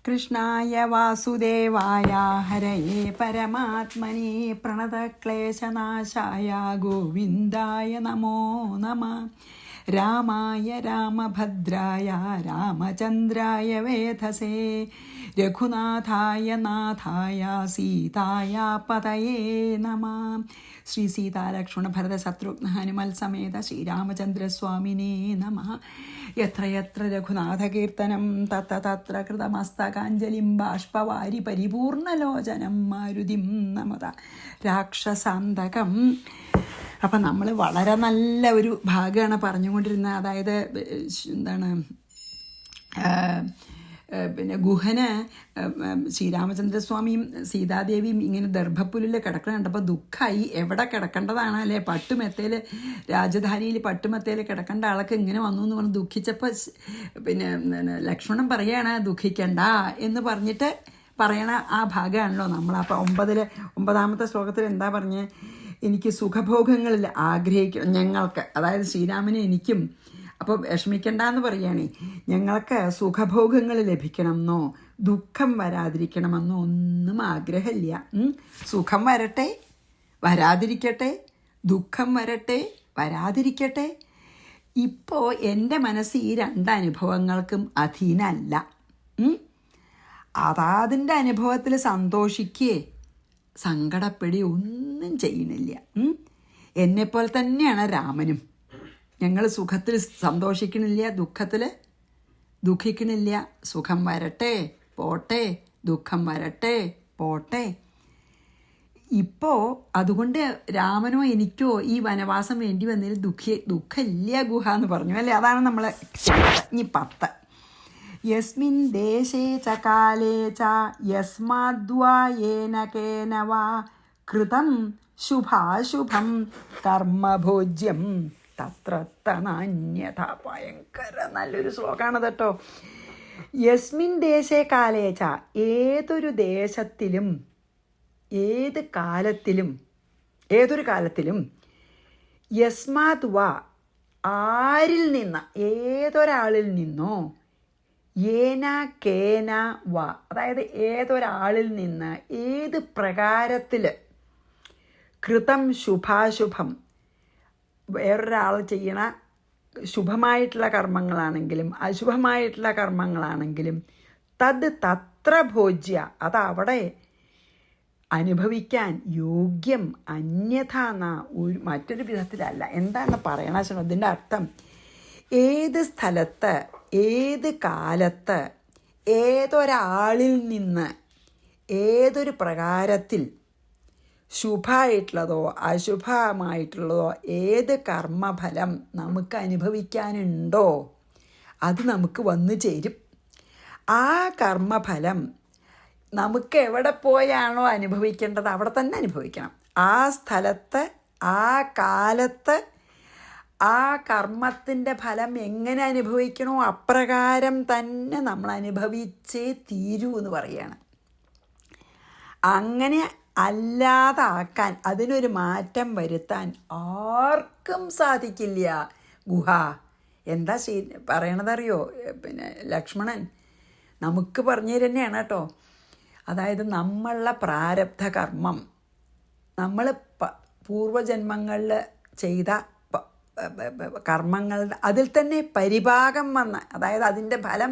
കൃഷ്ണായ വാസുദേവായ ഹരയേ പരമാത്മനേ പ്രണതക്ലേശനാശായ ഗോവിന്ദായ നമോ നമഃ. രാമായ രാമഭദ്രായ രാമചന്ദ്രായ വേധസേ രഘുനാഥായ നാഥായ സീതായ പതയേ നമഃ. ശ്രീ സീതാലക്ഷ്മണ ഭരത ശത്രുഘ്ന ഹനുമൽ സമേത ശ്രീരാമചന്ദ്രസ്വാമിനേ നമഃ. യത്ര യത്ര രഘുനാഥകീർത്തനം തത്ര തത്ര കൃതമസ്തകാഞ്ജലിം ബാഷ്പവാരി പരിപൂർണലോചനം മാരുതിം നമത രാക്ഷസാന്തകം. അപ്പം നമ്മൾ വളരെ നല്ല ഒരു ഭാഗമാണ് പറഞ്ഞുകൊണ്ടിരുന്നത്. അതായത് എന്താണ്, പിന്നെ ഗുഹന് ശ്രീരാമചന്ദ്രസ്വാമിയും സീതാദേവിയും ഇങ്ങനെ ദർഭപ്പുല്ലിൽ കിടക്കണം കണ്ടപ്പോൾ ദുഃഖമായി. എവിടെ കിടക്കേണ്ടതാണ് അല്ലേ, പട്ടുമെത്തയിൽ രാജധാനിയിൽ പട്ടുമെത്തയിൽ കിടക്കേണ്ട ആളൊക്കെ ഇങ്ങനെ വന്നു എന്ന് പറഞ്ഞ് ദുഃഖിച്ചപ്പോൾ പിന്നെ ലക്ഷ്മണൻ പറയാണ് ദുഃഖിക്കണ്ട എന്ന് പറഞ്ഞിട്ട് പറയണ ആ ഭാഗമാണല്ലോ നമ്മൾ. അപ്പോൾ 9-ാമത്തെ ശ്ലോകത്തിൽ എന്താ പറഞ്ഞ്, എനിക്ക് സുഖഭോഗങ്ങളിൽ ആഗ്രഹിക്കണം ഞങ്ങൾക്ക്, അതായത് ശ്രീരാമനും എനിക്കും. അപ്പോൾ വിഷമിക്കണ്ടെന്ന് പറയുകയാണേ, ഞങ്ങൾക്ക് സുഖഭോഗങ്ങൾ ലഭിക്കണമെന്നോ ദുഃഖം വരാതിരിക്കണമെന്നോ ഒന്നും ആഗ്രഹമില്ല. സുഖം വരട്ടെ വരാതിരിക്കട്ടെ, ദുഃഖം വരട്ടെ വരാതിരിക്കട്ടെ. ഇപ്പോൾ എൻ്റെ മനസ്സ് ഈ 2 അനുഭവങ്ങൾക്കും അധീനമല്ല. അതാതിൻ്റെ അനുഭവത്തിൽ സന്തോഷിക്കുകയെ സങ്കടപ്പെടുകയോ ഒന്നും ചെയ്യണില്ല. എന്നെപ്പോലെ തന്നെയാണ് രാമനും. ഞങ്ങൾ സുഖത്തിൽ സന്തോഷിക്കണില്ല, ദുഃഖത്തിൽ ദുഃഖിക്കണില്ല. സുഖം വരട്ടെ പോട്ടെ, ദുഃഖം വരട്ടെ പോട്ടെ. ഇപ്പോൾ അതുകൊണ്ട് രാമനോ എനിക്കോ ഈ വനവാസം വേണ്ടി വന്നതിൽ ദുഃഖമില്ല ഗുഹ എന്ന് പറഞ്ഞു അല്ലേ. അതാണ് നമ്മൾ ഇനി 10. യസ്മിൻ ദേശേ ച കാലേ ച യസ്മാദ്വാ യേന കേന വാ കൃതം ശുഭാശുഭം കർമ്മഭോജ്യം തത്ര തനാന്യഥ. ഭയങ്കര നല്ലൊരു ശ്ലോകമാണ് കേട്ടോ. യസ്മിൻ ദേശേ കാലേ ച, ഏതൊരു ദേശത്തിലും ഏതൊരു കാലത്തിലും യസ്മാത് വാ, ആരിൽ നിന്ന്, ഏതൊരാളിൽ നിന്നോ, ഏന കേന വാ, അതായത് ഏതൊരാളിൽ നിന്ന് ഏത് പ്രകാരത്തിൽ, കൃതം ശുഭാശുഭം, വേറൊരാൾ ചെയ്യണ ശുഭമായിട്ടുള്ള കർമ്മങ്ങളാണെങ്കിലും അശുഭമായിട്ടുള്ള കർമ്മങ്ങളാണെങ്കിലും, തത് തത്ര ഭോജ്യ, അതവിടെ അനുഭവിക്കാൻ യോഗ്യം, അന്യഥ മറ്റൊരു വിധത്തിലല്ല. എന്താണ് പറയണ ശ്രമം, ഇതിൻ്റെ അർത്ഥം ഏത് സ്ഥലത്ത് ഏത് കാലത്ത് ഏതൊരാളിൽ നിന്ന് ഏതൊരു പ്രകാരത്തിൽ ശുഭമായിട്ടുള്ളതോ അശുഭമായിട്ടുള്ളതോ ഏത് കർമ്മഫലം നമുക്ക് അനുഭവിക്കാനുണ്ടോ അത് നമുക്ക് വന്നു ചേരും. ആ കർമ്മഫലം നമുക്ക് എവിടെ പോയാണോ അനുഭവിക്കേണ്ടത് അവിടെ തന്നെ അനുഭവിക്കണം. ആ സ്ഥലത്ത് ആ കാലത്ത് ആ കർമ്മത്തിൻ്റെ ഫലം എങ്ങനെ അനുഭവിക്കണോ അപ്രകാരം തന്നെ നമ്മൾ അനുഭവിച്ചേ തീരൂ എന്ന് പറയുകയാണ്. അങ്ങനെ അല്ലാതാക്കാൻ, അതിനൊരു മാറ്റം വരുത്താൻ ആർക്കും സാധിക്കില്ല ഗുഹ. എന്താ പറയണതറിയോ, പിന്നെ ലക്ഷ്മണൻ നമുക്ക് പറഞ്ഞു തന്നെയാണ് കേട്ടോ. അതായത് നമ്മളുടെ പ്രാരബ്ധ കർമ്മം, നമ്മൾ പൂർവജന്മങ്ങളിൽ ചെയ്ത കർമ്മങ്ങളുടെ അതിൽ തന്നെ പരിഭാഗം വന്ന, അതായത് അതിൻ്റെ ഫലം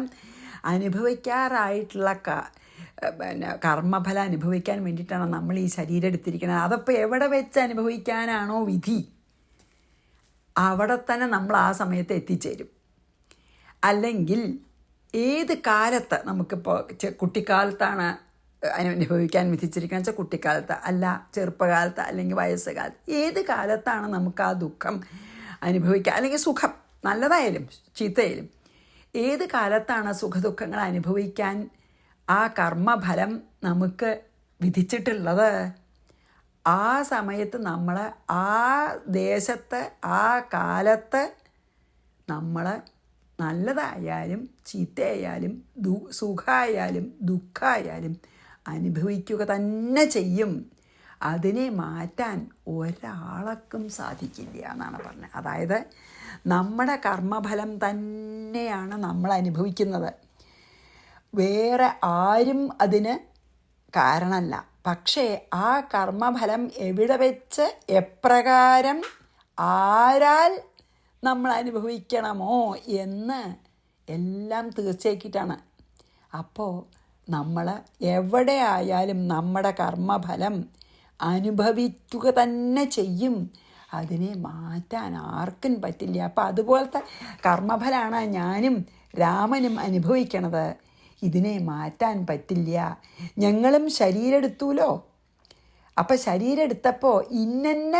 അനുഭവിക്കാറായിട്ടുള്ള പിന്നെ കർമ്മഫലം അനുഭവിക്കാൻ വേണ്ടിയിട്ടാണ് നമ്മൾ ഈ ശരീരം എടുത്തിരിക്കുന്നത്. അതപ്പോൾ എവിടെ വെച്ച് അനുഭവിക്കാനാണോ വിധി അവിടെ തന്നെ നമ്മൾ ആ സമയത്ത് എത്തിച്ചേരും. അല്ലെങ്കിൽ ഏത് കാലത്ത്, നമുക്കിപ്പോൾ കുട്ടിക്കാലത്താണ് അനുഭവിക്കാൻ വിധിച്ചിരിക്കുന്നത് വെച്ചാൽ കുട്ടിക്കാലത്ത്, അല്ല ചെറുപ്പകാലത്ത്, അല്ലെങ്കിൽ വയസ്സുകാലത്ത്, ഏത് കാലത്താണ് നമുക്ക് ആ ദുഃഖം അനുഭവിക്കുക, അല്ലെങ്കിൽ സുഖം നല്ലതായാലും ചീത്തയായാലും ഏത് കാലത്താണ് സുഖദുഃഖങ്ങൾ അനുഭവിക്കാൻ ആ കർമ്മഫലം നമുക്ക് വിധിച്ചിട്ടുള്ളത്, ആ സമയത്ത് നമ്മൾ ആ ദേശത്ത് ആ കാലത്ത് നമ്മൾ നല്ലതായാലും ചീത്തയായാലും സുഖമായാലും ദുഃഖമായാലും അനുഭവിക്കുക തന്നെ ചെയ്യും. അതിനെ മാറ്റാൻ ഒരാൾക്കും സാധിക്കില്ല എന്നാണ് പറഞ്ഞത്. അതായത് നമ്മുടെ കർമ്മഫലം തന്നെയാണ് നമ്മൾ അനുഭവിക്കുന്നത്. വേറെ ആരും അതിന് കാരണമല്ല. പക്ഷേ ആ കർമ്മഫലം എവിടെ വെച്ച് എപ്രകാരം ആരാൽ നമ്മൾ അനുഭവിക്കണമോ എന്ന് എല്ലാം തീർച്ചയാക്കിയിട്ടാണ്. അപ്പോൾ നമ്മൾ എവിടെ ആയാലും നമ്മുടെ കർമ്മഫലം അനുഭവിക്കുക തന്നെ ചെയ്യും. അതിനെ മാറ്റാൻ ആർക്കും പറ്റില്ല. അപ്പം അതുപോലത്തെ കർമ്മഫലമാണ് ഞാനും രാമനും അനുഭവിക്കണത്. ഇതിനെ മാറ്റാൻ പറ്റില്ല. ഞങ്ങളും ശരീരം എടുത്തൂലോ. അപ്പം ശരീരം എടുത്തപ്പോൾ ഇന്ന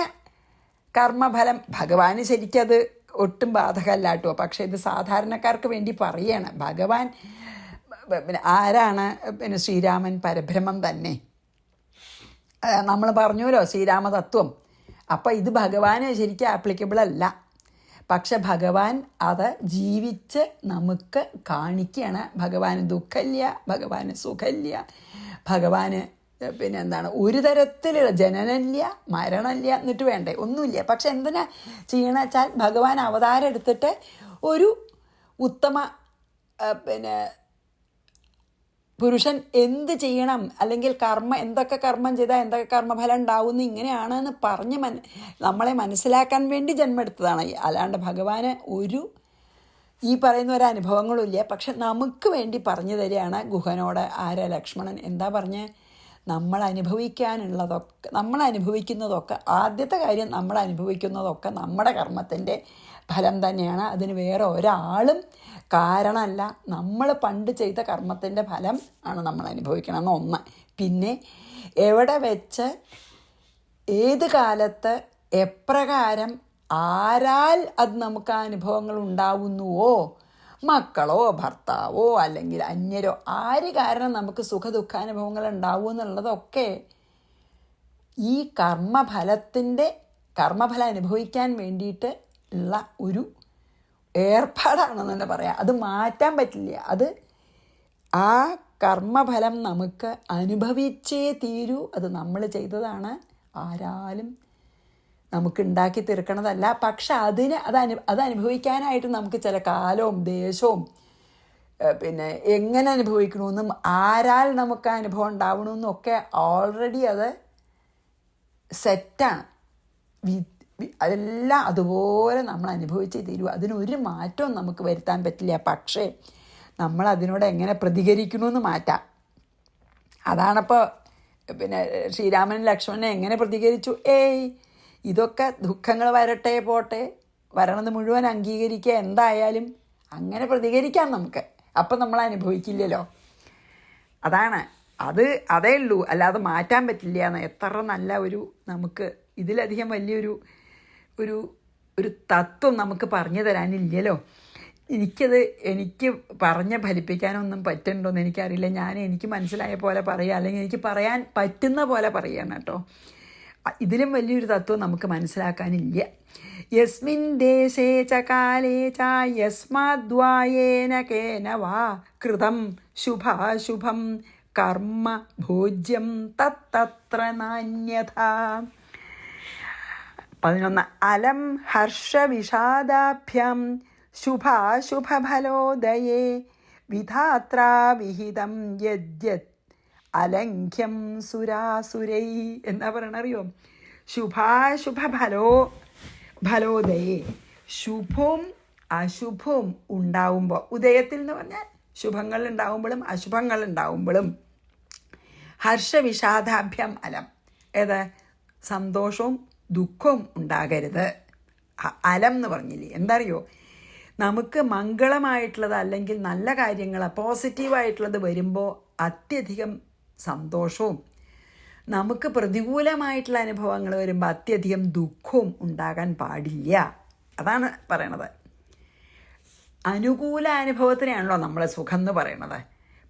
കർമ്മഫലം ഭഗവാന് ശരിക്കത് ഒട്ടും ബാധകമല്ല കേട്ടോ. പക്ഷേ ഇത് സാധാരണക്കാർക്ക് വേണ്ടി പറയാണ്. ഭഗവാൻ ആരാണ്? ശ്രീരാമൻ പരബ്രഹ്മം തന്നെ. നമ്മൾ പറഞ്ഞുല്ലോ ശ്രീരാമതത്വം. അപ്പം ഇത് ഭഗവാന് ശരിക്കും ആപ്ലിക്കബിൾ അല്ല. പക്ഷെ ഭഗവാൻ അത് ജീവിച്ച് നമുക്ക് കാണിക്കുകയാണ്. ഭഗവാന് ദുഃഖമില്ല, ഭഗവാന് സുഖമില്ല, ഭഗവാന് എന്താണ് ഒരു തരത്തിലുള്ള ജനനമില്ല, മരണമില്ല, എന്നിട്ട് വേണ്ടേ ഒന്നുമില്ല. പക്ഷെ എന്തിനാ ചെയ്യണമെന്ന് വെച്ചാൽ ഭഗവാൻ അവതാരം എടുത്തിട്ട് ഒരു ഉത്തമ പുരുഷൻ എന്ത് ചെയ്യണം, അല്ലെങ്കിൽ എന്തൊക്കെ കർമ്മം ചെയ്താൽ എന്തൊക്കെ കർമ്മഫലം ഉണ്ടാവുമെന്ന് ഇങ്ങനെയാണെന്ന് പറഞ്ഞ് നമ്മളെ മനസ്സിലാക്കാൻ വേണ്ടി ജന്മെടുത്തതാണ്. അല്ലാണ്ട് ഭഗവാന് ഈ പറയുന്ന ഒരു അനുഭവങ്ങളും ഇല്ല. പക്ഷെ നമുക്ക് വേണ്ടി പറഞ്ഞു തരികയാണ് ഗുഹനോട് ലക്ഷ്മണൻ. എന്താ പറഞ്ഞ്? നമ്മൾ അനുഭവിക്കുന്നതൊക്കെ ആദ്യത്തെ കാര്യം, നമ്മൾ അനുഭവിക്കുന്നതൊക്കെ നമ്മുടെ കർമ്മത്തിൻ്റെ ഫലം തന്നെയാണ്. അതിന് വേറെ ഒരാളും കാരണമല്ല. നമ്മൾ പണ്ട് ചെയ്ത കർമ്മത്തിൻ്റെ ഫലം ആണ് നമ്മൾ അനുഭവിക്കണമെന്ന് ഒന്ന്. പിന്നെ എവിടെ വെച്ച് ഏത് കാലത്ത് എപ്രകാരം ആരാൽ അത് നമുക്ക് ആ അനുഭവങ്ങൾ ഉണ്ടാവുന്നുവോ, മക്കളോ ഭർത്താവോ അല്ലെങ്കിൽ അന്യരോ, ആര് കാരണം നമുക്ക് സുഖദുഃഖാനുഭവങ്ങൾ ഉണ്ടാവും എന്നുള്ളതൊക്കെ ഈ കർമ്മഫലം അനുഭവിക്കാൻ വേണ്ടിയിട്ട് ഉള്ള ഒരു ഏർപ്പാടാണെന്ന് തന്നെ പറയാം. അത് മാറ്റാൻ പറ്റില്ല. ആ കർമ്മഫലം നമുക്ക് അനുഭവിച്ചേ തീരൂ. അത് നമ്മൾ ചെയ്തതാണ്, ആരാലും നമുക്ക് ഉണ്ടാക്കി തീർക്കണതല്ല. പക്ഷെ അത് അനുഭവിക്കാനായിട്ട് നമുക്ക് ചില കാലവും ദേശവും എങ്ങനെ അനുഭവിക്കണമെന്നും ആരാൽ നമുക്ക് അനുഭവം ഉണ്ടാവണമെന്നും ഒക്കെ ഓൾറെഡി അത് സെറ്റാണ്. അതെല്ലാം അതുപോലെ നമ്മൾ അനുഭവിച്ചേ തീരൂ. അതിനൊരു മാറ്റവും നമുക്ക് വരുത്താൻ പറ്റില്ല. പക്ഷേ നമ്മൾ അതിനോട് എങ്ങനെ പ്രതികരിക്കണമെന്ന് മാറ്റാം. അതാണപ്പോൾ ശ്രീരാമനും ലക്ഷ്മണനെ എങ്ങനെ പ്രതികരിച്ചു? ഇതൊക്കെ ദുഃഖങ്ങൾ വരട്ടെ പോട്ടെ, വരണത് മുഴുവൻ അംഗീകരിക്കുക, എന്തായാലും അങ്ങനെ പ്രതികരിക്കാം നമുക്ക്. അപ്പം നമ്മൾ അനുഭവിക്കില്ലല്ലോ. അതേ ഉള്ളൂ, അല്ലാതെ മാറ്റാൻ പറ്റില്ല എന്ന്. എത്ര നല്ല നമുക്ക് ഇതിലധികം വലിയൊരു തത്വം നമുക്ക് പറഞ്ഞു തരാനില്ലല്ലോ. എനിക്ക് പറഞ്ഞ് ഫലിപ്പിക്കാനൊന്നും പറ്റുന്നുണ്ടോയെന്ന് എനിക്കറിയില്ല. എനിക്ക് മനസ്സിലായ പോലെ പറയുക, അല്ലെങ്കിൽ എനിക്ക് പറയാൻ പറ്റുന്ന പോലെ പറയുകയാണ് കേട്ടോ. ഇതിലും വലിയൊരു തത്വം നമുക്ക് മനസ്സിലാക്കാനില്ല. യസ്മിൻ ദേശേ ച കാലേ ച യസ്മാദ്വായേന കേന വാ കൃതം ശുഭാശുഭം കർമ്മ ഭോജ്യം തത്തത്ര നാന്യഥാ. 11 അലം ഹർഷവിഷാദാഭ്യാം ശുഭാശുഭഫലോദയേ വിധാത്രാ വിഹിതം യദ്യത് അലംഘ്യം സുരാസുരൈ എന്താ പറയണറിയോ? ഫലോദയേ, ശുഭവും അശുഭവും ഉണ്ടാവുമ്പോൾ, ഉദയത്തിൽ എന്ന് പറഞ്ഞാൽ ശുഭങ്ങൾ ഉണ്ടാവുമ്പോഴും അശുഭങ്ങൾ ഉണ്ടാവുമ്പോഴും, ഹർഷവിഷാദാഭ്യം അലം, സന്തോഷവും ദുഃഖവും ഉണ്ടാകരുത്. അലം എന്ന് പറഞ്ഞില്ലേ, എന്താ അറിയോ? നമുക്ക് മംഗളമായിട്ടുള്ളത് അല്ലെങ്കിൽ നല്ല കാര്യങ്ങൾ പോസിറ്റീവായിട്ടുള്ളത് വരുമ്പോൾ അത്യധികം സന്തോഷവും, നമുക്ക് പ്രതികൂലമായിട്ടുള്ള അനുഭവങ്ങൾ വരുമ്പോൾ അത്യധികം ദുഃഖവും ഉണ്ടാകാൻ പാടില്ല. അതാണ് പറയണത്. അനുകൂല അനുഭവത്തിനെയാണല്ലോ നമ്മൾ സുഖം എന്ന് പറയണത്,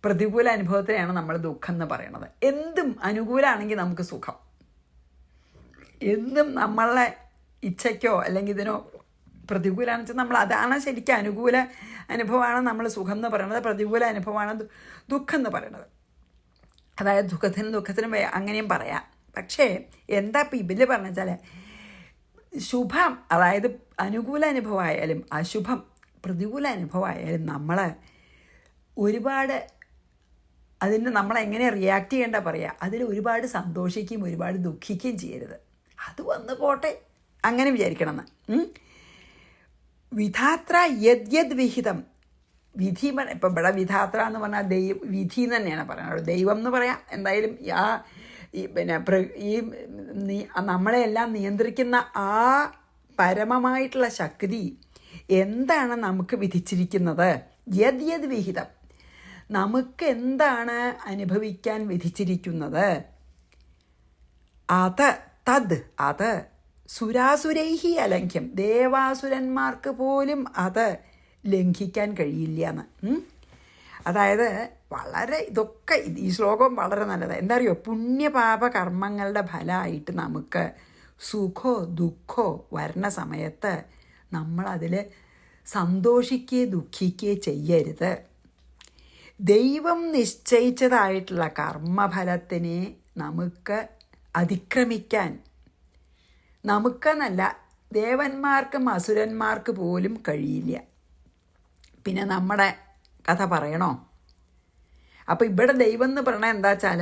പ്രതികൂല അനുഭവത്തിനെയാണ് നമ്മൾ ദുഃഖം എന്ന് പറയണത്. എന്തും അനുകൂലമാണെങ്കിൽ നമുക്ക് സുഖം, എന്തും നമ്മളെ ഇച്ഛയ്ക്കോ അല്ലെങ്കിൽ ഇതിനോ പ്രതികൂലമാണെന്ന് വെച്ചാൽ നമ്മൾ അതാണ് ശരിക്കും അനുകൂല അനുഭവമാണ് നമ്മൾ സുഖം എന്ന് പറയുന്നത്, പ്രതികൂല അനുഭവമാണ് ദുഃഖം എന്ന് പറയുന്നത്. അതായത് ദുഃഖത്തിനും അങ്ങനെയും പറയാം. പക്ഷേ എന്താ ഇപ്പം ഇതിൽ പറഞ്ഞു വെച്ചാൽ, ശുഭം അതായത് അനുകൂല അനുഭവമായാലും അശുഭം പ്രതികൂല അനുഭവമായാലും നമ്മൾ ഒരുപാട് അതിന് നമ്മളെങ്ങനെ റിയാക്ട് ചെയ്യേണ്ട പറയുക, അതിൽ ഒരുപാട് സന്തോഷിക്കുകയും ഒരുപാട് ദുഃഖിക്കുകയും ചെയ്യരുത്. അത് വന്ന് പോട്ടെ അങ്ങനെ വിചാരിക്കണമെന്ന്. വിധാത്ര യദ്യത് വിഹിതം, വിധി ഇപ്പം ഇവിടെ വിധാത്ര എന്ന് പറഞ്ഞാൽ വിധി എന്ന് തന്നെയാണ് പറയുന്നത്. ദൈവം എന്ന് പറയാം. എന്തായാലും ഈ നമ്മളെല്ലാം നിയന്ത്രിക്കുന്ന ആ പരമമായിട്ടുള്ള ശക്തി എന്താണ് നമുക്ക് വിധിച്ചിരിക്കുന്നത്, യദ്യത് വിഹിതം, നമുക്ക് എന്താണ് അനുഭവിക്കാൻ വിധിച്ചിരിക്കുന്നത്, അത് സുരാസുരൈഹി അലംഘ്യം, ദേവാസുരന്മാർക്ക് പോലും അത് ലംഘിക്കാൻ കഴിയില്ല എന്ന്. അതായത് വളരെ ഇതൊക്കെ ഈ ശ്ലോകം വളരെ നല്ലതാണ്. എന്താ അറിയോ, പുണ്യപാപ കർമ്മങ്ങളുടെ ഫലമായിട്ട് നമുക്ക് സുഖോ ദുഃഖോ വരണ സമയത്ത് നമ്മളതിൽ സന്തോഷിക്കുകയോ ദുഃഖിക്കുകയോ ചെയ്യരുത്. ദൈവം നിശ്ചയിച്ചതായിട്ടുള്ള കർമ്മഫലത്തിനെ നമുക്ക് അതിക്രമിക്കാൻ, നമുക്കെന്നല്ല ദേവന്മാർക്കും അസുരന്മാർക്ക് പോലും കഴിയില്ല. പിന്നെ നമ്മുടെ കഥ പറയണോ? അപ്പോൾ ഇവിടെ ദൈവം എന്ന് പറയണത് എന്താ വെച്ചാൽ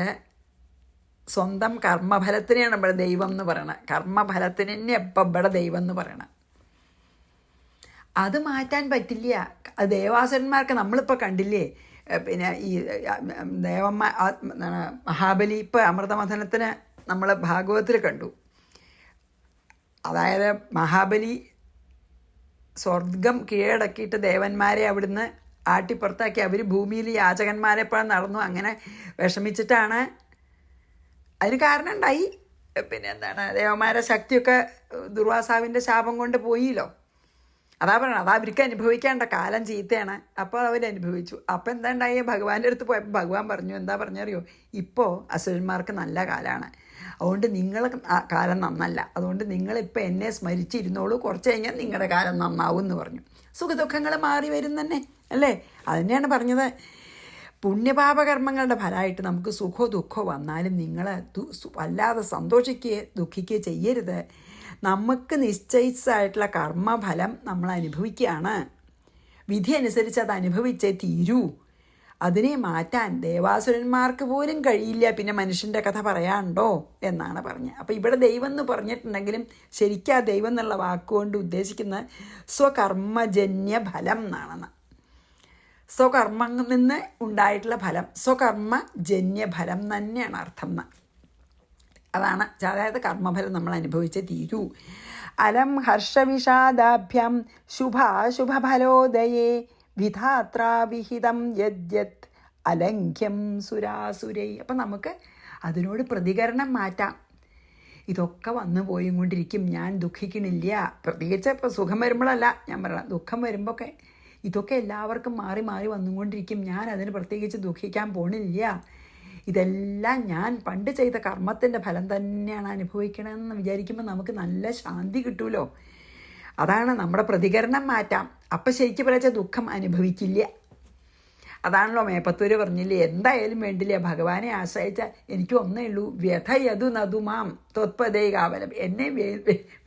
സ്വന്തം കർമ്മഫലത്തിനെയാണ് ഇവിടെ ദൈവം എന്ന് പറയണത്. കർമ്മഫലത്തിന് തന്നെ എപ്പം ഇവിടെ ദൈവം എന്ന് പറയണത്. അത് മാറ്റാൻ പറ്റില്ല. അത് ദേവാസുരന്മാർക്ക് നമ്മളിപ്പോൾ കണ്ടില്ലേ, പിന്നെ ഈ മഹാബലി ഇപ്പോൾ അമൃതമഥനത്തിന് നമ്മൾ ഭാഗവതത്തിൽ കണ്ടു. അതായത് മഹാബലി സ്വർഗം കീഴടക്കിയിട്ട് ദേവന്മാരെ അവിടുന്ന് ആട്ടിപ്പുറത്താക്കി. അവർ ഭൂമിയിൽ യാചകന്മാരെപ്പോഴും നടന്നു. അങ്ങനെ വിഷമിച്ചിട്ടാണ്, അതിന് കാരണം ഉണ്ടായി. പിന്നെ ദേവന്മാരെ ശക്തിയൊക്കെ ദുർവാസാവിൻ്റെ ശാപം കൊണ്ട് പോയില്ലോ. അതാ പറയണം, അത് അവർക്ക് അനുഭവിക്കേണ്ട കാലം ചീത്തയാണ്. അപ്പോൾ അവരനുഭവിച്ചു. അപ്പോൾ എന്താ ഉണ്ടായി, ഭഗവാന്റെ അടുത്ത് പോയപ്പോൾ ഭഗവാൻ പറഞ്ഞു, എന്താ പറഞ്ഞറിയോ, ഇപ്പോൾ അസുരന്മാർക്ക് നല്ല കാലമാണ്, അതുകൊണ്ട് നിങ്ങൾ കാലം നന്നല്ല, അതുകൊണ്ട് നിങ്ങളിപ്പോൾ എന്നെ സ്മരിച്ചിരുന്നോളൂ, കുറച്ച് കഴിഞ്ഞാൽ നിങ്ങളുടെ കാലം നന്നാവും എന്ന് പറഞ്ഞു. സുഖദുഃഖങ്ങൾ മാറി വരും തന്നെ അല്ലേ. അത് തന്നെയാണ് പറഞ്ഞത്. പുണ്യപാപകർമ്മങ്ങളുടെ ഫലമായിട്ട് നമുക്ക് സുഖോ ദുഃഖമോ വന്നാലും നിങ്ങൾ വല്ലാതെ സന്തോഷിക്കുകയോ ദുഃഖിക്കുകയോ ചെയ്യരുത്. നമുക്ക് നിശ്ചയിച്ചതായിട്ടുള്ള കർമ്മഫലം നമ്മൾ അനുഭവിക്കുകയാണ്. വിധി അനുസരിച്ച് അത് അനുഭവിച്ചേ തീരൂ. അതിനെ മാറ്റാൻ ദേവാസുരന്മാർക്ക് പോലും കഴിയില്ല, പിന്നെ മനുഷ്യൻ്റെ കഥ പറയാനുണ്ടോ എന്നാണ് പറഞ്ഞത്. അപ്പോൾ ഇവിടെ ദൈവം എന്ന് പറഞ്ഞിട്ടുണ്ടെങ്കിലും ശരിക്കും ആ ദൈവം എന്നുള്ള വാക്കുകൊണ്ട് ഉദ്ദേശിക്കുന്നത് സ്വകർമ്മജന്യ ഫലം എന്നാണെന്ന്. സ്വകർമ്മത്തിൽ നിന്ന് ഉണ്ടായിട്ടുള്ള ഫലം, സ്വകർമ്മജന്യ ഫലം തന്നെയാണ് അർത്ഥം എന്ന്. അതാണ്, അതായത് കർമ്മഫലം നമ്മൾ അനുഭവിച്ചേ തീരൂ. അലം ഹർഷവിഷാദാഭ്യം ശുഭാശുഭഫലോദയേ വിധാത്രാവിഹിതം യദ്യത് അലംഘ്യം സുരാസുരൈ. അപ്പം നമുക്ക് അതിനോട് പ്രതികരണം മാറ്റാം. ഇതൊക്കെ വന്നു പോയി കൊണ്ടിരിക്കും, ഞാൻ ദുഃഖിക്കണില്ല. പ്രത്യേകിച്ച് ഇപ്പോൾ സുഖം വരുമ്പോഴല്ല ഞാൻ പറയണം, ദുഃഖം വരുമ്പോഴൊക്കെ ഇതൊക്കെ എല്ലാവർക്കും മാറി മാറി വന്നുകൊണ്ടിരിക്കും, ഞാൻ അതിന് പ്രത്യേകിച്ച് ദുഃഖിക്കാൻ പോണില്ല. ഇതെല്ലാം ഞാൻ പണ്ട് ചെയ്ത കർമ്മത്തിൻ്റെ ഫലം തന്നെയാണ് അനുഭവിക്കണമെന്ന് വിചാരിക്കുമ്പോൾ നമുക്ക് നല്ല ശാന്തി കിട്ടുമല്ലോ. അതാണ് നമ്മുടെ പ്രതികരണം മാറ്റാം. അപ്പം ശരിക്കും പറയാച്ച ദുഃഖം അനുഭവിക്കില്ല. അതാണല്ലോ മേപ്പത്തൂര് പറഞ്ഞില്ലേ, എന്തായാലും വേണ്ടില്ല ഭഗവാനെ ആശ്രയിച്ച എനിക്ക് ഒന്നേ ഉള്ളൂ, വ്യഥയതു നതുമാം ത്വത്പദേ കാവലം. എന്നെ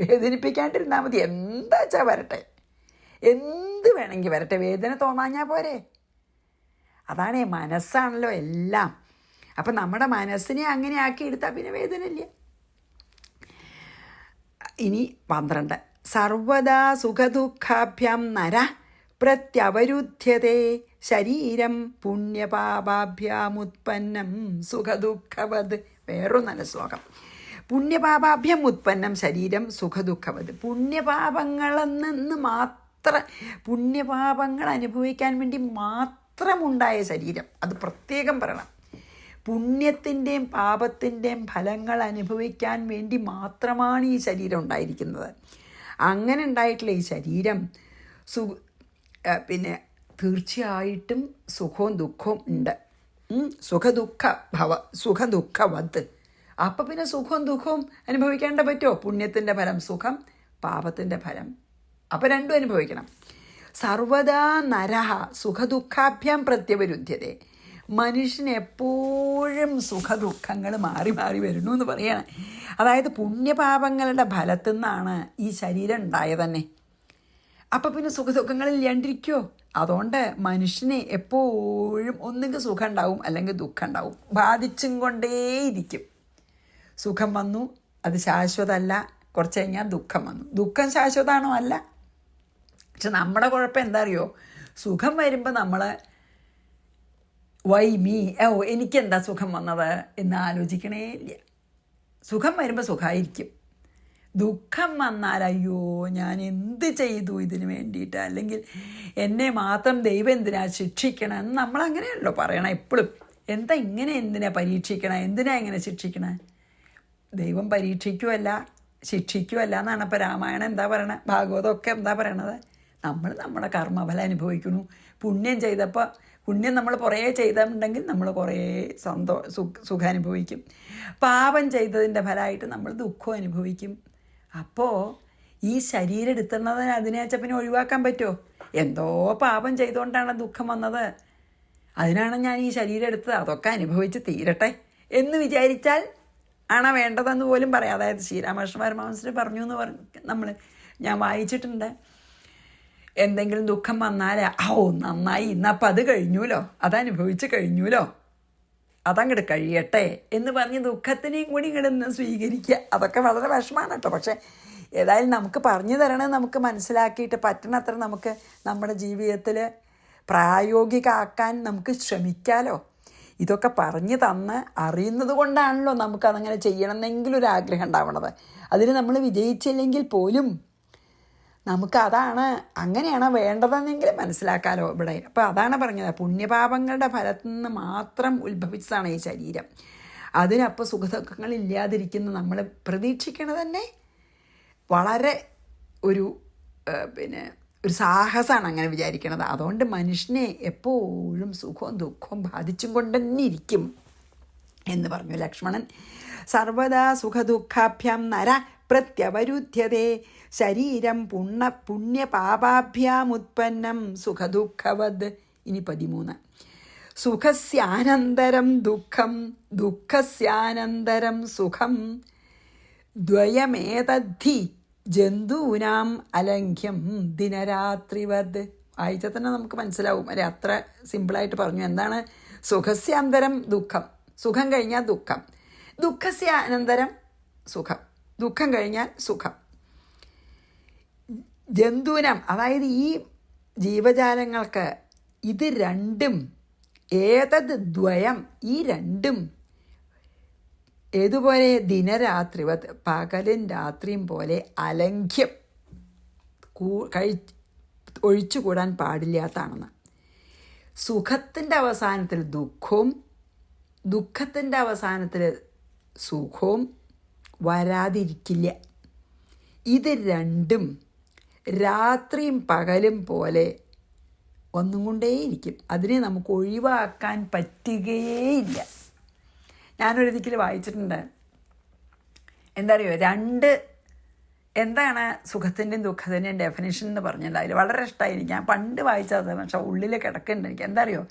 വേദനിപ്പിക്കാണ്ടിരുന്നാൽ മതി. എന്താ വെച്ചാൽ വരട്ടെ, എന്ത് വേണമെങ്കിൽ വരട്ടെ, വേദന തോന്നാഞ്ഞാൽ പോരെ. അതാണേ, മനസ്സാണല്ലോ എല്ലാം. അപ്പം നമ്മുടെ മനസ്സിനെ അങ്ങനെ ആക്കി എടുത്താൽ പിന്നെ വേദന ഇല്ല. ഇനി 12. സർവദാ സുഖദുഃഖാഭ്യാം നര പ്രത്യവരുദ്ധ്യതേ ശരീരം പുണ്യപാപാഭ്യാമുത്പന്നം സുഖദുഃഖവത്. വേറൊരു നല്ല ശ്ലോകം. പുണ്യപാപാഭ്യം ഉത്പന്നം ശരീരം സുഖദുഃഖവത്. പുണ്യപാപങ്ങളിൽ നിന്ന് പുണ്യപാപങ്ങൾ അനുഭവിക്കാൻ വേണ്ടി മാത്രമുണ്ടായ ശരീരം, അത് പ്രത്യേകം പറയണം. പുണ്യത്തിൻ്റെയും പാപത്തിൻ്റെയും ഫലങ്ങൾ അനുഭവിക്കാൻ വേണ്ടി മാത്രമാണ് ഈ ശരീരം ഉണ്ടായിരിക്കുന്നത്. അങ്ങനെ ഉണ്ടായിട്ടുള്ള ഈ ശരീരം പിന്നെ തീർച്ചയായിട്ടും സുഖവും ദുഃഖവും ഉണ്ട്. സുഖദുഃഖവത്. അപ്പം പിന്നെ സുഖവും ദുഃഖവും അനുഭവിക്കേണ്ട പറ്റുമോ? പുണ്യത്തിൻ്റെ ഫലം സുഖം, പാപത്തിൻ്റെ ഫലം, അപ്പം രണ്ടും അനുഭവിക്കണം. സർവദാ നരഹ സുഖദുഃഖാഭ്യാം പ്രത്യവരുദ്ധ്യതേ. മനുഷ്യന് എപ്പോഴും സുഖദുഃഖങ്ങൾ മാറി മാറി വരുന്നു എന്ന് പറയണം. അതായത് പുണ്യപാപങ്ങളുടെ ഫലത്തു നിന്നാണ് ഈ ശരീരം ഉണ്ടായത് തന്നെ. അപ്പം പിന്നെ സുഖദുഃഖങ്ങളിൽ ഇല്ലാണ്ടിരിക്കുമോ? അതുകൊണ്ട് മനുഷ്യന് എപ്പോഴും ഒന്നുകിൽ സുഖം ഉണ്ടാവും അല്ലെങ്കിൽ ദുഃഖം ഉണ്ടാവും, ബാധിച്ചും കൊണ്ടേയിരിക്കും. സുഖം വന്നു, അത് ശാശ്വതമല്ല. കുറച്ച് കഴിഞ്ഞാൽ ദുഃഖം വന്നു, ദുഃഖം ശാശ്വതമാണോ? അല്ല. പക്ഷെ നമ്മുടെ കുഴപ്പം എന്താ അറിയോ? സുഖം വരുമ്പോൾ നമ്മൾ വൈ മീ, എനിക്കെന്താ സുഖം വന്നത് എന്ന് ആലോചിക്കണേ ഇല്ല. സുഖം വരുമ്പോൾ സുഖമായിരിക്കും. ദുഃഖം വന്നാൽ അയ്യോ ഞാൻ എന്ത് ചെയ്തു ഇതിന് വേണ്ടിയിട്ട്, അല്ലെങ്കിൽ എന്നെ മാത്രം ദൈവം എന്തിനാ ശിക്ഷിക്കണം എന്ന് നമ്മളങ്ങനെയല്ലോ പറയണം എപ്പോഴും. എന്താ ഇങ്ങനെ എന്തിനാ പരീക്ഷിക്കണം, എന്തിനാ ഇങ്ങനെ ശിക്ഷിക്കണേ? ദൈവം പരീക്ഷിക്കുമല്ല ശിക്ഷിക്കുമല്ല എന്നാണ് ഇപ്പോൾ രാമായണം എന്താ പറയണത്, ഭാഗവതമൊക്കെ എന്താ പറയണത്? നമ്മൾ നമ്മുടെ കർമ്മഫലം അനുഭവിക്കണു. പുണ്യം ചെയ്തപ്പോൾ പുണ്യം നമ്മൾ കുറേ ചെയ്തിട്ടുണ്ടെങ്കിൽ നമ്മൾ കുറേ സുഖം അനുഭവിക്കും. പാപം ചെയ്തതിൻ്റെ ഫലമായിട്ട് നമ്മൾ ദുഃഖം അനുഭവിക്കും. അപ്പോൾ ഈ ശരീരം എടുത്തുന്നതിന് അതിനെ വെച്ചാൽ പിന്നെ ഒഴിവാക്കാൻ പറ്റുമോ? എന്തോ പാപം ചെയ്തുകൊണ്ടാണ് ദുഃഖം വന്നത്, അതിനാണ് ഞാൻ ഈ ശരീരം എടുത്തത്, അതൊക്കെ അനുഭവിച്ച് തീരട്ടെ എന്ന് വിചാരിച്ചാൽ ആണോ വേണ്ടതെന്ന് പോലും പറയാം. അതായത് ശ്രീരാമകൃഷ്ണ പരമഹംസർ പറഞ്ഞു എന്ന് ഞാൻ വായിച്ചിട്ടുണ്ട്. എന്തെങ്കിലും ദുഃഖം വന്നാൽ നന്നായി, ഇന്നപ്പം അത് കഴിഞ്ഞൂലോ, അതനുഭവിച്ച് കഴിഞ്ഞൂലോ, അതങ്ങോട്ട് കഴിയട്ടെ എന്ന് പറഞ്ഞ് ദുഃഖത്തിനെയും കൂടി ഇങ്ങോട്ട് സ്വീകരിക്കുക. അതൊക്കെ വളരെ വിഷമമാണ് കേട്ടോ. പക്ഷേ ഏതായാലും നമുക്ക് പറഞ്ഞു തരണത് നമുക്ക് മനസ്സിലാക്കിയിട്ട് പറ്റണത്ര നമുക്ക് നമ്മുടെ ജീവിതത്തിൽ പ്രായോഗികമാക്കാൻ നമുക്ക് ശ്രമിക്കാമല്ലോ. ഇതൊക്കെ പറഞ്ഞു തന്ന് അറിയുന്നത് കൊണ്ടാണല്ലോ നമുക്കതങ്ങനെ ചെയ്യണമെന്നെങ്കിലും ഒരു ആഗ്രഹം ഉണ്ടാവണത്. അതിന് നമ്മൾ വിജയിച്ചില്ലെങ്കിൽ പോലും നമുക്കതാണ് അങ്ങനെയാണ് വേണ്ടതെന്നെങ്കിലും മനസ്സിലാക്കാമല്ലോ ഇവിടെ. അപ്പോൾ അതാണ് പറഞ്ഞത്, പുണ്യപാപങ്ങളുടെ ഫലത്തിൽ നിന്ന് മാത്രം ഉത്ഭവിച്ചതാണ് ഈ ശരീരം. അതിനപ്പോൾ സുഖദുഃഖങ്ങളില്ലാതിരിക്കുന്ന നമ്മൾ പ്രതീക്ഷിക്കണത് തന്നെ വളരെ ഒരു ഒരു സാഹസമാണ് അങ്ങനെ വിചാരിക്കണത്. അതുകൊണ്ട് മനുഷ്യനെ എപ്പോഴും സുഖവും ദുഃഖവും ബാധിച്ചും കൊണ്ട് തന്നെ ഇരിക്കും എന്ന് പറഞ്ഞു ലക്ഷ്മണൻ. സർവദാ സുഖദുഃഖാഭ്യാം നര പ്രത്യവരുദ്ധ്യതേ ശരീരം പുണ്യപാപാഭ്യാമുത്പന്നം സുഖദുഃഖവത്. ഇനി 13. സുഖസ്യാനന്തരം ദുഃഖം ദുഃഖസ്യാനന്തരം സുഖം ദ്വയമേതദ്ധി ജന്തൂനാം അലംഘ്യം ദിനരാത്രിവത്. വായിച്ചാൽ തന്നെ നമുക്ക് മനസ്സിലാവും. അല്ലെ, അത്ര സിമ്പിളായിട്ട് പറഞ്ഞു. എന്താണ് സുഖസ്യാനന്തരം ദുഃഖം? സുഖം കഴിഞ്ഞാൽ ദുഃഖം, ദുഃഖസ്യാനന്തരം സുഖം, ദുഃഖം കഴിഞ്ഞാൽ സുഖം. ജന്തൂനം, അതായത് ഈ ജീവജാലങ്ങൾക്ക് ഇത് രണ്ടും, ഏതത് ദ്വയം, ഈ രണ്ടും ഏതുപോലെ ദിനരാത്രിവത്, പകലും രാത്രിയും പോലെ അലംഘ്യം ഒഴിച്ചുകൂടാൻ പാടില്ലാത്തതാണെന്ന്. സുഖത്തിൻ്റെ അവസാനത്തിൽ ദുഃഖവും ദുഃഖത്തിൻ്റെ അവസാനത്തിൽ സുഖവും വരാതിരിക്കില്ല. ഇത് രണ്ടും രാത്രിയും പകലും പോലെ ഒന്നും കൊണ്ടേയിരിക്കും. അതിനെ നമുക്ക് ഒഴിവാക്കാൻ പറ്റുകയേയില്ല. ഞാനൊരിക്കൽ വായിച്ചിട്ടുണ്ട്, എന്താ അറിയോ, എന്താണ് സുഖത്തിൻ്റെയും ദുഃഖത്തിൻ്റെയും ഡെഫിനിഷൻ എന്ന് പറഞ്ഞിട്ടുണ്ട്. അതിൽ വളരെ ഇഷ്ടമായി എനിക്ക്. ഞാൻ പണ്ട് വായിച്ചത്, പക്ഷെ ഉള്ളിൽ കിടക്കുന്നുണ്ട് എനിക്ക്. എന്താ അറിയോ,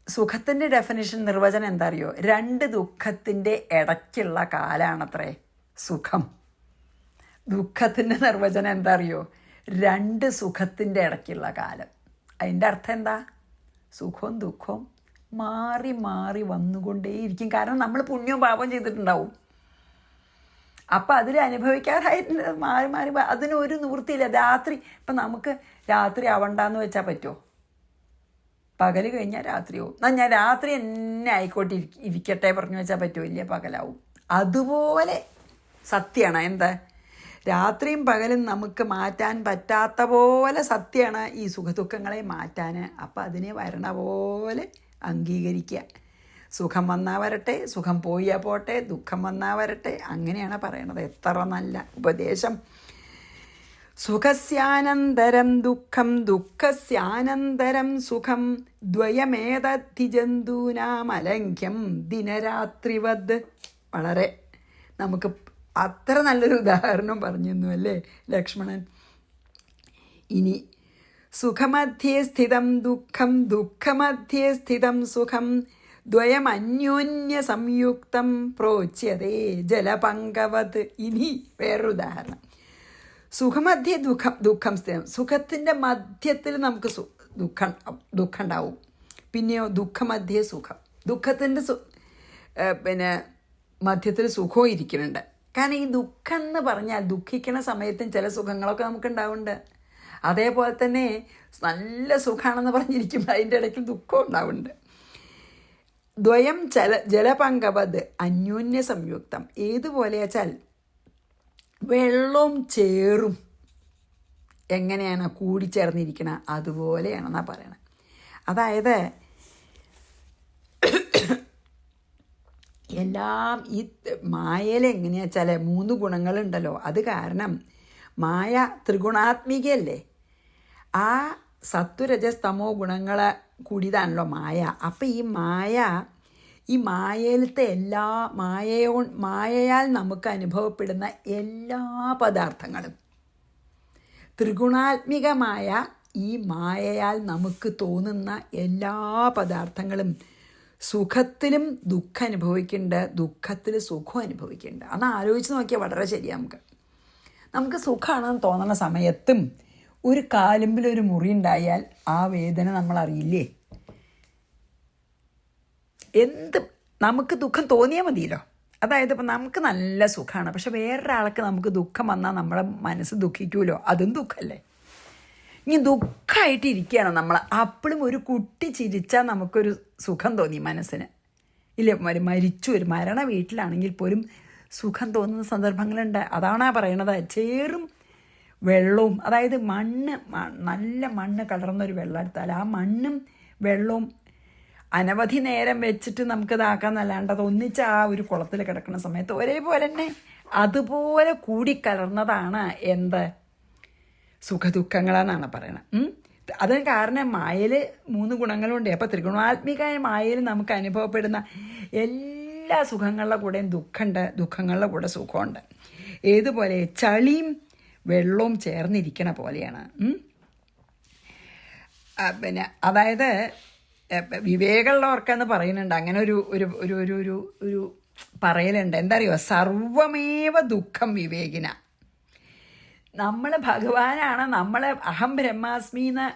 സുഖത്തിൻ്റെ ഡെഫിനിഷൻ, നിർവചനം എന്താ അറിയോ, 2 ദുഃഖത്തിൻ്റെ ഇടയ്ക്കുള്ള കാലാണത്രേ സുഖം. ദുഃഖത്തിൻ്റെ നിർവചനം എന്താ അറിയോ, 2 സുഖത്തിൻ്റെ ഇടയ്ക്കുള്ള കാലം. അതിൻ്റെ അർത്ഥം എന്താ? സുഖവും ദുഃഖവും മാറി മാറി വന്നുകൊണ്ടേയിരിക്കും. കാരണം നമ്മൾ പുണ്യവും പാപവും ചെയ്തിട്ടുണ്ടാവും. അപ്പം അതിൽ അനുഭവിക്കാറായിട്ട് മാറി മാറി അതിനൊരു നിവൃത്തിയില്ല. രാത്രി ഇപ്പം നമുക്ക് രാത്രി ആവണ്ടെന്ന് വെച്ചാൽ പറ്റുമോ? പകൽ കഴിഞ്ഞാൽ രാത്രിയാവും. എന്നാൽ ഞാൻ രാത്രി എന്നെ ആയിക്കോട്ടെ ഇരിക്കട്ടെ പറഞ്ഞു വെച്ചാൽ പറ്റുമോ? ഇല്ല, പകലാവും. അതുപോലെ സത്യമാണ്. എന്താ, രാത്രിയും പകലും നമുക്ക് മാറ്റാൻ പറ്റാത്ത പോലെ സത്യമാണ് ഈ സുഖദുഃഖങ്ങളെ മാറ്റാൻ. അപ്പം അതിനെ വരണ പോലെ അംഗീകരിക്കുക. സുഖം വന്നാൽ വരട്ടെ, സുഖം പോയാൽ പോട്ടെ, ദുഃഖം വന്നാൽ വരട്ടെ, അങ്ങനെയാണ് പറയണത്. എത്ര നല്ല ഉപദേശം. സുഖസ്യാനന്തരം ദുഃഖം ദുഃഖസ്യാനന്തരം സുഖം ദ്വയമേതദ്ധി ജന്തൂനാമലംഘ്യം ദിനരാത്രിവത്. വളരെ നമുക്ക് അത്ര നല്ലൊരു ഉദാഹരണം പറഞ്ഞു അല്ലേ ലക്ഷ്മണൻ. ഇനി സുഖമധ്യേ സ്ഥിതം ദുഃഖം ദുഃഖമധ്യേ സ്ഥിതം സുഖം ദ്വയമന്യോന്യ സംയുക്തം പ്രോച്യതേ ജലപങ്കവത്. ഇനി വേറൊരു ഉദാഹരണം. സുഖമധ്യേ ദുഃഖം സ്ഥിരം. സുഖത്തിൻ്റെ മധ്യത്തിൽ നമുക്ക് ദുഃഖം ഉണ്ടാവും. പിന്നെയോ ദുഃഖമധ്യേ സുഖം. ദുഃഖത്തിൻ്റെ മധ്യത്തിൽ സുഖവും ഇരിക്കുന്നുണ്ട്. കാരണം ഈ ദുഃഖം എന്ന് പറഞ്ഞാൽ ദുഃഖിക്കുന്ന സമയത്തും ചില സുഖങ്ങളൊക്കെ നമുക്ക് ഉണ്ടാവുന്നുണ്ട്. അതേപോലെ തന്നെ നല്ല സുഖമാണെന്ന് പറഞ്ഞിരിക്കുമ്പോൾ അതിൻ്റെ ഇടയ്ക്ക് ദുഃഖം ഉണ്ടാവുന്നുണ്ട്. ദ്വയം ജലപങ്കവത് അന്യോന്യ സംയുക്തം. ഏതുപോലെയാച്ചാൽ വെള്ളവും ചേറും എങ്ങനെയാണ് കൂടിച്ചേർന്നിരിക്കണം അതുപോലെയാണെന്നാണ് പറയണത്. അതായത് എല്ലാം ഈ മായയിൽ എങ്ങനെയാ വെച്ചാൽ 3 ഗുണങ്ങളുണ്ടല്ലോ. അത് കാരണം മായ ത്രിഗുണാത്മികയല്ലേ. ആ സത്വരജസ്തമോ ഗുണങ്ങളെ കൂടിയതാണല്ലോ മായ. അപ്പം ഈ മായയിലത്തെ എല്ലാ മായയാൽ നമുക്ക് അനുഭവപ്പെടുന്ന എല്ലാ പദാർത്ഥങ്ങളും ത്രിഗുണാത്മികമായ ഈ മായയാൽ നമുക്ക് തോന്നുന്ന എല്ലാ പദാർത്ഥങ്ങളും സുഖത്തിലും ദുഃഖം അനുഭവിക്കുന്നുണ്ട്, ദുഃഖത്തിൽ സുഖം അനുഭവിക്കുന്നുണ്ട്. അന്ന് ആലോചിച്ച് നോക്കിയാൽ വളരെ ശരിയാണ്. നമുക്ക് സുഖമാണെന്ന് തോന്നുന്ന സമയത്തും ഒരു കാലുമ്പിലൊരു മുറി ഉണ്ടായാൽ ആ വേദന നമ്മളറിയില്ലേ. നമുക്ക് ദുഃഖം തോന്നിയാൽ മതിയല്ലോ. അതായത് ഇപ്പം നമുക്ക് നല്ല സുഖമാണ്, പക്ഷെ വേറൊരാൾക്ക് നമുക്ക് ദുഃഖം വന്നാൽ നമ്മളെ മനസ്സ് ദുഃഖിക്കുമല്ലോ, അതും ദുഃഖമല്ലേ. ഇനി ദുഃഖമായിട്ട് ഇരിക്കുകയാണ് നമ്മൾ, അപ്പോഴും ഒരു കുട്ടി ചിരിച്ചാൽ നമുക്കൊരു സുഖം തോന്നി മനസ്സിന് ഇല്ലേ. ഒരു മരണ വീട്ടിലാണെങ്കിൽ പോലും സുഖം തോന്നുന്ന സന്ദർഭങ്ങളുണ്ട്. അതാണ് പറയണത്. ചേറും വെള്ളവും, അതായത് നല്ല മണ്ണ് കലർന്നൊരു വെള്ളം എടുത്താൽ ആ മണ്ണും വെള്ളവും അനവധി നേരം വെച്ചിട്ട് നമുക്ക് ഇതാക്കാൻ നല്ലാണ്ട് അത് ഒന്നിച്ച് ആ ഒരു കുളത്തിൽ കിടക്കുന്ന സമയത്ത് ഒരേപോലെ തന്നെ അതുപോലെ കൂടിക്കലർന്നതാണ് എന്ത് സുഖദുഃഖങ്ങളെന്നാണ് പറയണത്. അതിന് കാരണം മായയിൽ 3 ഗുണങ്ങളുണ്ട്. അപ്പോൾ ത്രിഗുണാത്മികമായ മായയിൽ നമുക്ക് അനുഭവപ്പെടുന്ന എല്ലാ സുഖങ്ങളുടെ കൂടെയും ദുഃഖമുണ്ട്, ദുഃഖങ്ങളുടെ കൂടെ സുഖമുണ്ട്. ഏതുപോലെ ചളിയും വെള്ളവും ചേർന്നിരിക്കണ പോലെയാണ്. അതായത് വിവേകമുള്ളവർക്കെന്ന് പറയുന്നുണ്ട്, അങ്ങനെ ഒരു ഒരു ഒരു ഒരു ഒരു ഒരു പറയലുണ്ട്. എന്താ അറിയുമോ, സർവമേവ ദുഃഖം വിവേകിന. നമ്മൾ ഭഗവാനാണ്, നമ്മളെ അഹം ബ്രഹ്മാസ്മിന്ന്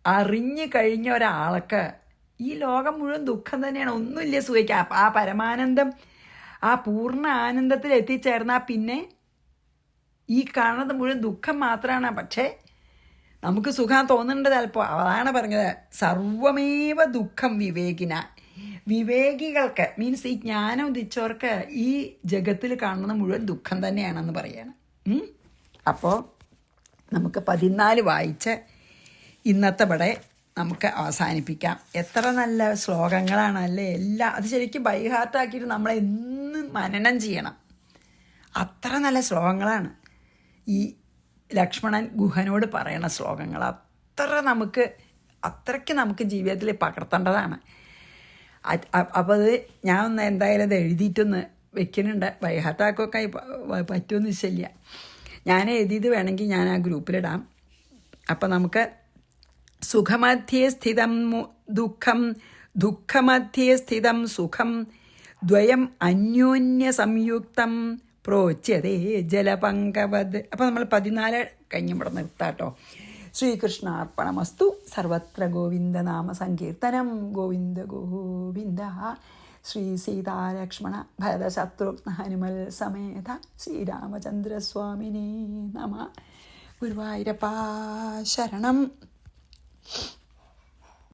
അറിഞ്ഞു കഴിഞ്ഞ ഒരാൾക്ക് ഈ ലോകം മുഴുവൻ ദുഃഖം തന്നെയാണ്, ഒന്നുമില്ല സുഖിക്കുക. ആ പരമാനന്ദം, ആ പൂർണ്ണ ആനന്ദത്തിൽ എത്തിച്ചേർന്നാൽ പിന്നെ ഈ കാണുന്നത് മുഴുവൻ ദുഃഖം മാത്രമാണ്. പക്ഷേ നമുക്ക് സുഖം തോന്നുന്നുണ്ട് ചിലപ്പോൾ. അതാണ് പറഞ്ഞത് സർവമേവ ദുഃഖം വിവേകിന. വിവേകികൾക്ക് മീൻസ് ഈ ജ്ഞാനം ഉദിച്ചവർക്ക് ഈ ജഗത്തിൽ കാണുന്ന മുഴുവൻ ദുഃഖം തന്നെയാണെന്ന് പറയാണ്. അപ്പോൾ നമുക്ക് 14 വായിച്ച് ഇന്നത്തെ ഇവിടെ നമുക്ക് അവസാനിപ്പിക്കാം. എത്ര നല്ല ശ്ലോകങ്ങളാണല്ലേ എല്ലാം. അത് ശരിക്കും ബൈ ഹാർട്ടാക്കിയിട്ട് നമ്മളെന്നും മനനം ചെയ്യണം. അത്ര നല്ല ശ്ലോകങ്ങളാണ് ഈ ലക്ഷ്മണൻ ഗുഹനോട് പറയണ ശ്ലോകങ്ങൾ. അത്രയ്ക്ക് നമുക്ക് ജീവിതത്തിൽ പകർത്തേണ്ടതാണ്. അപ്പോൾ അത് ഞാൻ ഒന്ന് എന്തായാലും അത് എഴുതിയിട്ടൊന്ന് വെക്കുന്നുണ്ട്. ബൈ ഹാർട്ടാക്കൊക്കെ പറ്റുമെന്ന് നിശ്ചയില്ല. ഞാൻ എഴുതിയത് വേണമെങ്കിൽ ഞാൻ ആ ഗ്രൂപ്പിലിടാം. അപ്പം നമുക്ക് സുഖമധ്യേ സ്ഥിതം ദുഃഖം, ദുഃഖമധ്യേ സ്ഥിതം സുഖം, ദ്വയം അന്യോന്യ സംയുക്തം പ്രോച്യതേ ജലപങ്കവത്. അപ്പോൾ നമ്മൾ 14 കഴിഞ്ഞ് ഇവിടെ നിർത്താട്ടോ. ശ്രീകൃഷ്ണാർപ്പണമസ്തു. സർവത്ര ഗോവിന്ദനാമ സങ്കീർത്തനം. ഗോവിന്ദ ഗോവിന്ദ. ശ്രീ സീതാലക്ഷ്മണ ഭരതശത്രുഘ്ന ഹനുമൽ സമേത ശ്രീരാമചന്ദ്രസ്വാമിനേ നമ. ഗുരുവായൂരപ്പാ ശരണം.